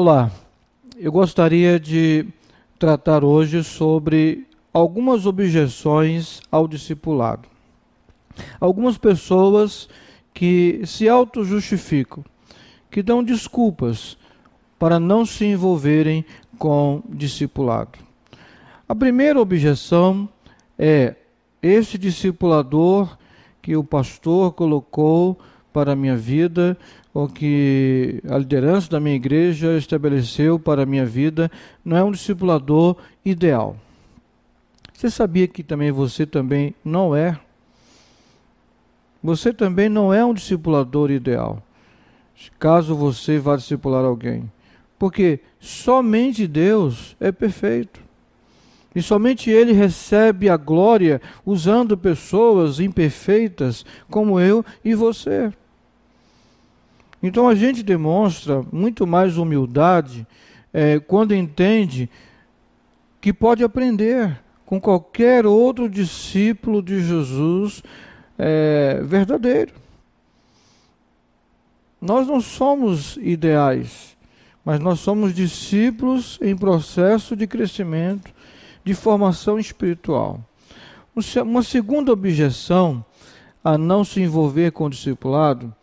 Olá, eu gostaria de tratar hoje sobre algumas objeções ao discipulado. Algumas pessoas que se auto-justificam, que dão desculpas para não se envolverem com discipulado. A primeira objeção é: esse discipulador que o pastor colocou para a minha vida, ou que a liderança da minha igreja estabeleceu para a minha vida, não é um discipulador ideal. Você sabia que você também não é? Você também não é um discipulador ideal, caso você vá discipular alguém. Porque somente Deus é perfeito. E somente Ele recebe a glória usando pessoas imperfeitas como eu e você. Então a gente demonstra muito mais humildade quando entende que pode aprender com qualquer outro discípulo de Jesus verdadeiro. Nós não somos ideais, mas nós somos discípulos em processo de crescimento, de formação espiritual. Uma segunda objeção a não se envolver com o discipulado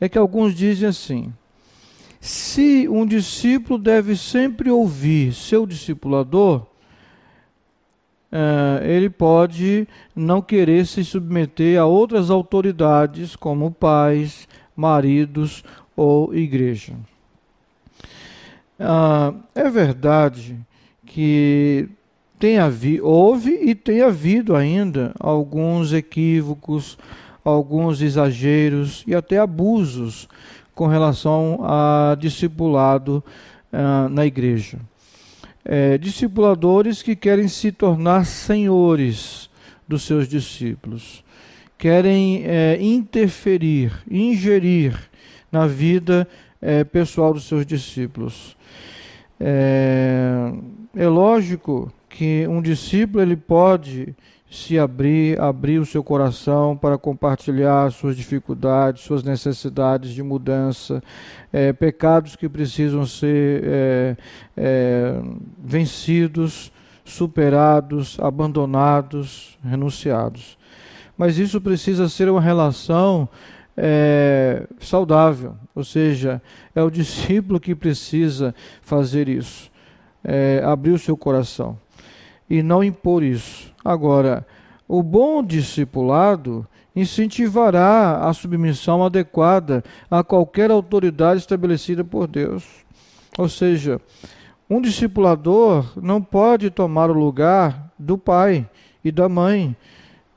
é que alguns dizem assim: se um discípulo deve sempre ouvir seu discipulador, ele pode não querer se submeter a outras autoridades, como pais, maridos ou igreja. É verdade que houve e tem havido ainda alguns equívocos, alguns exageros e até abusos com relação a discipulado na igreja. Discipuladores que querem se tornar senhores dos seus discípulos, querem interferir, ingerir na vida pessoal dos seus discípulos. É lógico que um discípulo ele pode se abrir o seu coração para compartilhar suas dificuldades, suas necessidades de mudança, pecados que precisam ser vencidos, superados, abandonados, renunciados. Mas isso precisa ser uma relação saudável, ou seja, é o discípulo que precisa fazer isso, abrir o seu coração e não impor isso. Agora, o bom discipulado incentivará a submissão adequada a qualquer autoridade estabelecida por Deus. Ou seja, um discipulador não pode tomar o lugar do pai e da mãe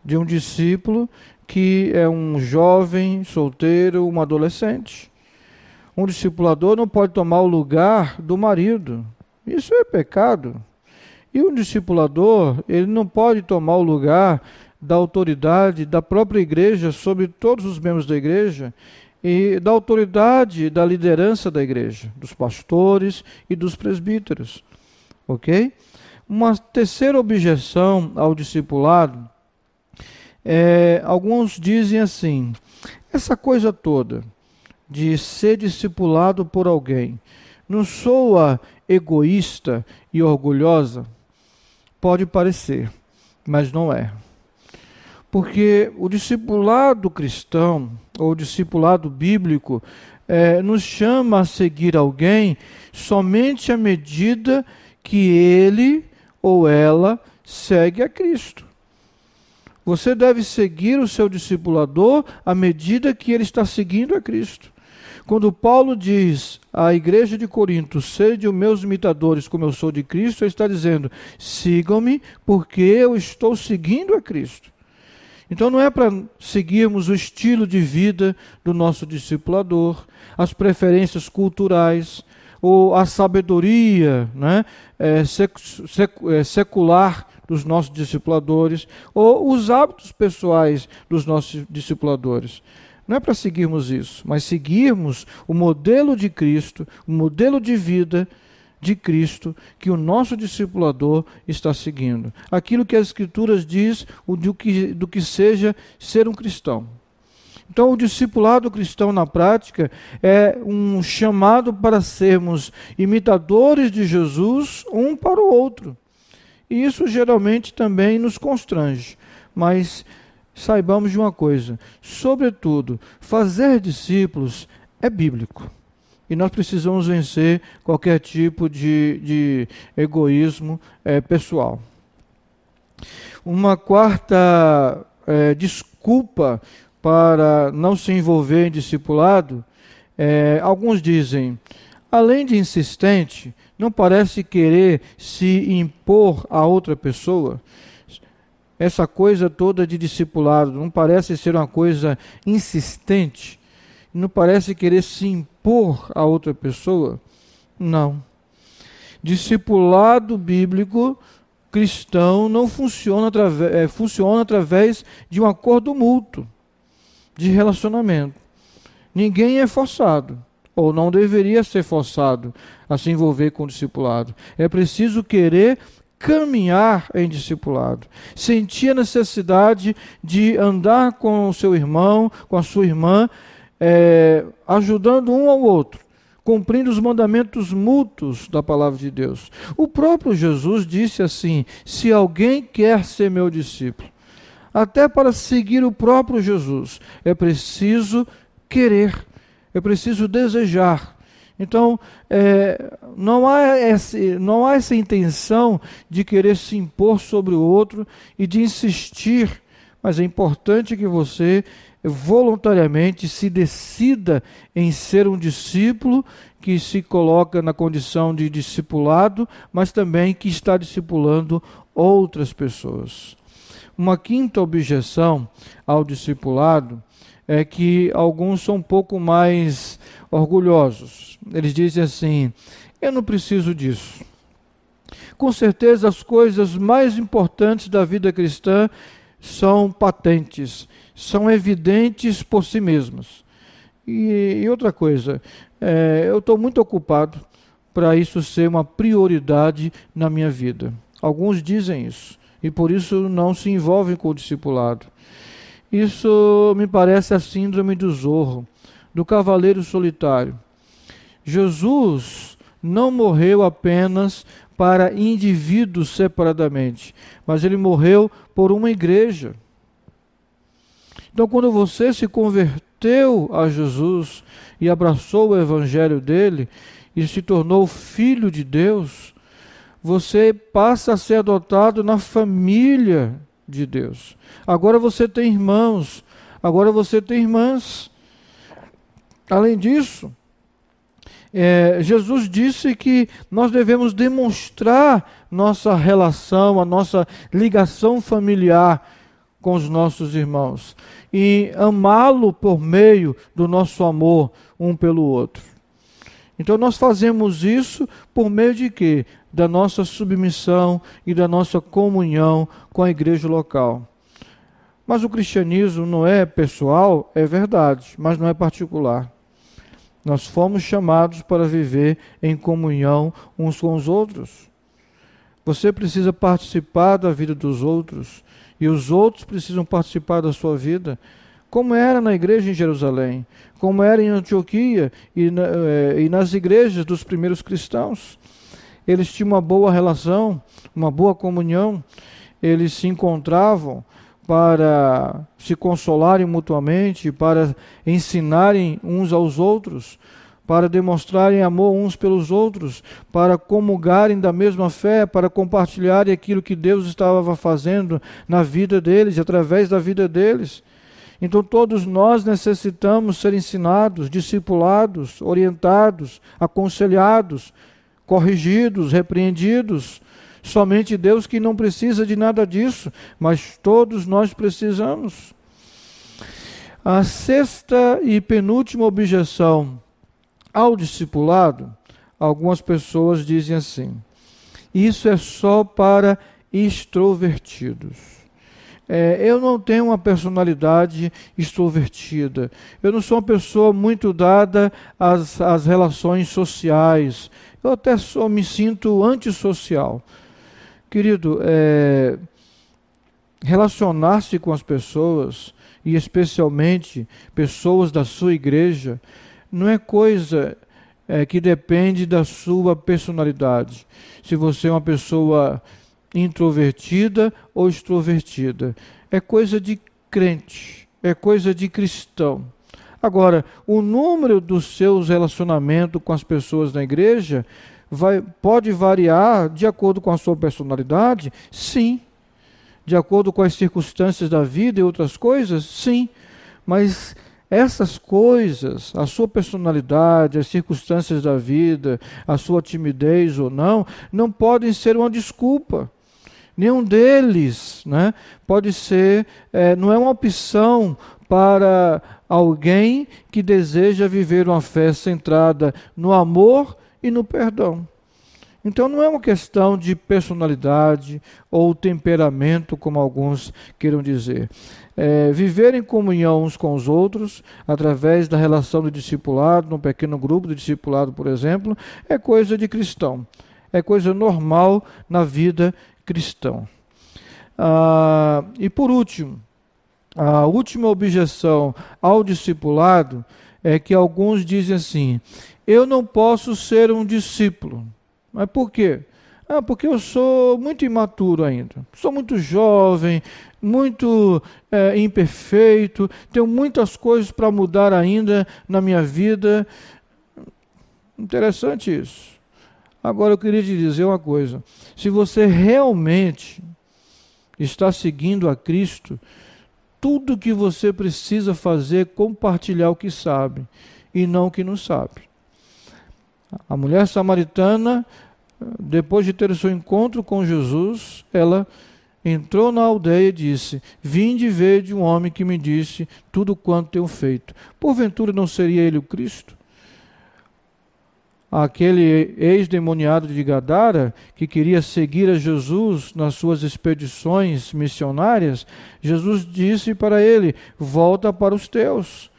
de um discípulo que é um jovem, solteiro, um adolescente. Um discipulador não pode tomar o lugar do marido. Isso é pecado. E um discipulador, ele não pode tomar o lugar da autoridade da própria igreja sobre todos os membros da igreja e da autoridade da liderança da igreja, dos pastores e dos presbíteros. Ok? Uma terceira objeção ao discipulado alguns dizem assim: essa coisa toda de ser discipulado por alguém não soa egoísta e orgulhosa? Pode parecer, mas não é. Porque o discipulado cristão, ou o discipulado bíblico, nos chama a seguir alguém somente à medida que ele ou ela segue a Cristo. Você deve seguir o seu discipulador à medida que ele está seguindo a Cristo. Quando Paulo diz à igreja de Corinto: sede os meus imitadores como eu sou de Cristo, ele está dizendo: sigam-me porque eu estou seguindo a Cristo. Então não é para seguirmos o estilo de vida do nosso discipulador, as preferências culturais, ou a sabedoria secular dos nossos discipuladores, ou os hábitos pessoais dos nossos discipuladores. Não é para seguirmos isso, mas seguirmos o modelo de Cristo, o modelo de vida de Cristo que o nosso discipulador está seguindo. Aquilo que as Escrituras diz do que seja ser um cristão. Então, o discipulado cristão na prática é um chamado para sermos imitadores de Jesus um para o outro. E isso geralmente também nos constrange. Mas saibamos de uma coisa: sobretudo, fazer discípulos é bíblico. E nós precisamos vencer qualquer tipo de egoísmo pessoal. Uma quarta desculpa para não se envolver em discipulado, alguns dizem, além de insistente, não parece querer se impor a outra pessoa. Essa coisa toda de discipulado não parece ser uma coisa insistente, não parece querer se impor a outra pessoa. Não. Discipulado bíblico cristão não funciona através de um acordo mútuo de relacionamento. Ninguém é forçado, ou não deveria ser forçado a se envolver com o discipulado. É preciso querer caminhar em discipulado, sentir a necessidade de andar com o seu irmão, com a sua irmã, ajudando um ao outro, cumprindo os mandamentos mútuos da palavra de Deus. O próprio Jesus disse assim: se alguém quer ser meu discípulo, até para seguir o próprio Jesus, é preciso querer, é preciso desejar. Então, não há essa intenção de querer se impor sobre o outro e de insistir, mas é importante que você voluntariamente se decida em ser um discípulo que se coloca na condição de discipulado, mas também que está discipulando outras pessoas. Uma quinta objeção ao discipulado é que alguns são um pouco mais orgulhosos. Eles dizem assim: eu não preciso disso. Com certeza as coisas mais importantes da vida cristã são patentes, são evidentes por si mesmas. E outra coisa, eu estou muito ocupado para isso ser uma prioridade na minha vida. Alguns dizem isso e por isso não se envolvem com o discipulado. Isso me parece a síndrome do Zorro, do cavaleiro solitário. Jesus não morreu apenas para indivíduos separadamente, mas ele morreu por uma igreja. Então, quando você se converteu a Jesus e abraçou o evangelho dele e se tornou filho de Deus, você passa a ser adotado na família de Deus. Agora você tem irmãos, agora você tem irmãs. Além disso, Jesus disse que nós devemos demonstrar nossa relação, a nossa ligação familiar com os nossos irmãos e amá-lo por meio do nosso amor um pelo outro. Então nós fazemos isso por meio de quê? Da nossa submissão e da nossa comunhão com a igreja local. Mas o cristianismo não é pessoal, é verdade, mas não é particular. Nós fomos chamados para viver em comunhão uns com os outros. Você precisa participar da vida dos outros e os outros precisam participar da sua vida, como era na igreja em Jerusalém, como era em Antioquia e nas igrejas dos primeiros cristãos. Eles tinham uma boa relação, uma boa comunhão, eles se encontravam para se consolarem mutuamente, para ensinarem uns aos outros, para demonstrarem amor uns pelos outros, para comungarem da mesma fé, para compartilharem aquilo que Deus estava fazendo na vida deles, através da vida deles. Então todos nós necessitamos ser ensinados, discipulados, orientados, aconselhados, corrigidos, repreendidos. Somente Deus que não precisa de nada disso, mas todos nós precisamos. A sexta e penúltima objeção ao discipulado, algumas pessoas dizem assim: isso é só para extrovertidos. Eu não tenho uma personalidade extrovertida. Eu não sou uma pessoa muito dada às relações sociais. Eu até me sinto antissocial. Querido, relacionar-se com as pessoas, e especialmente pessoas da sua igreja, não é coisa que depende da sua personalidade. Se você é uma pessoa introvertida ou extrovertida, é coisa de crente, é coisa de cristão. Agora, o número dos seus relacionamentos com as pessoas na igreja pode variar de acordo com a sua personalidade? Sim. De acordo com as circunstâncias da vida e outras coisas? Sim. Mas essas coisas, a sua personalidade, as circunstâncias da vida, a sua timidez ou não podem ser uma desculpa. Nenhum deles, né, pode ser, não é uma opção para alguém que deseja viver uma fé centrada no amor e no perdão. Então não é uma questão de personalidade ou temperamento, como alguns queiram dizer. Viver em comunhão uns com os outros, através da relação de discipulado, num pequeno grupo de discipulado, por exemplo, é coisa de cristão. É coisa normal na vida cristã. E por último, a última objeção ao discipulado é que alguns dizem assim: eu não posso ser um discípulo. Mas por quê? Porque eu sou muito imaturo ainda. Sou muito jovem, muito imperfeito, tenho muitas coisas para mudar ainda na minha vida. Interessante isso. Agora eu queria te dizer uma coisa. Se você realmente está seguindo a Cristo, tudo que você precisa fazer é compartilhar o que sabe e não o que não sabe. A mulher samaritana, depois de ter o seu encontro com Jesus, ela entrou na aldeia e disse: vinde ver de um homem que me disse tudo quanto tenho feito. Porventura não seria ele o Cristo? Aquele ex-demoniado de Gadara, que queria seguir a Jesus nas suas expedições missionárias, Jesus disse para ele: volta para os teus,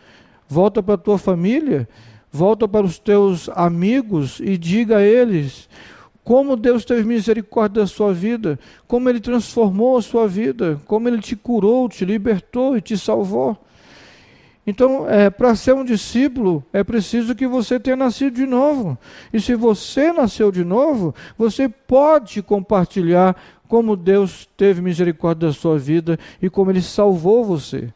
volta para a tua família, volta para os teus amigos e diga a eles como Deus teve misericórdia da sua vida, como Ele transformou a sua vida, como Ele te curou, te libertou e te salvou. Então, para ser um discípulo, é preciso que você tenha nascido de novo. E se você nasceu de novo, você pode compartilhar como Deus teve misericórdia da sua vida e como Ele salvou você.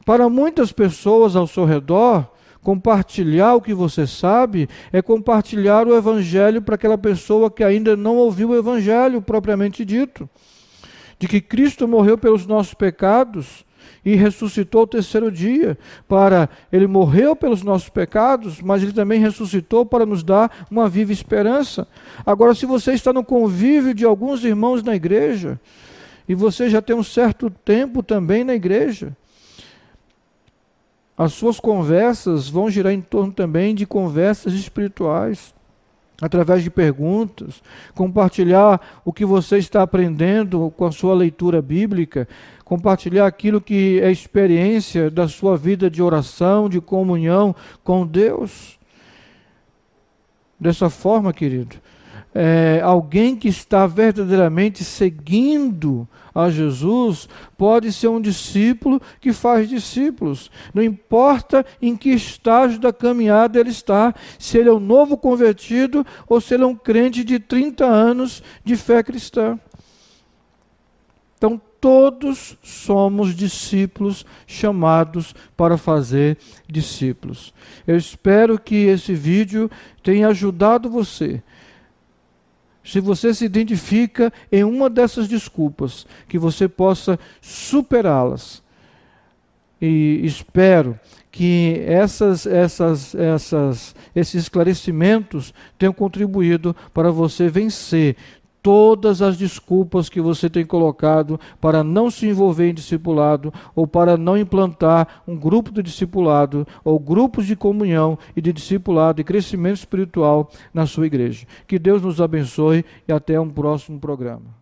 Para muitas pessoas ao seu redor, compartilhar o que você sabe é compartilhar o Evangelho para aquela pessoa que ainda não ouviu o Evangelho propriamente dito. De que Cristo morreu pelos nossos pecados e ressuscitou ao terceiro dia. Ele morreu pelos nossos pecados, mas Ele também ressuscitou para nos dar uma viva esperança. Agora, se você está no convívio de alguns irmãos na igreja, e você já tem um certo tempo também na igreja, as suas conversas vão girar em torno também de conversas espirituais, através de perguntas, compartilhar o que você está aprendendo com a sua leitura bíblica, compartilhar aquilo que é experiência da sua vida de oração, de comunhão com Deus. Dessa forma, querido, alguém que está verdadeiramente seguindo a Jesus pode ser um discípulo que faz discípulos. Não importa em que estágio da caminhada ele está, se ele é um novo convertido ou se ele é um crente de 30 anos de fé cristã. Então, todos somos discípulos chamados para fazer discípulos. Eu espero que esse vídeo tenha ajudado você. Se você se identifica em uma dessas desculpas, que você possa superá-las. E espero que esses esclarecimentos tenham contribuído para você vencer todas as desculpas que você tem colocado para não se envolver em discipulado ou para não implantar um grupo de discipulado ou grupos de comunhão e de discipulado e crescimento espiritual na sua igreja. Que Deus nos abençoe e até um próximo programa.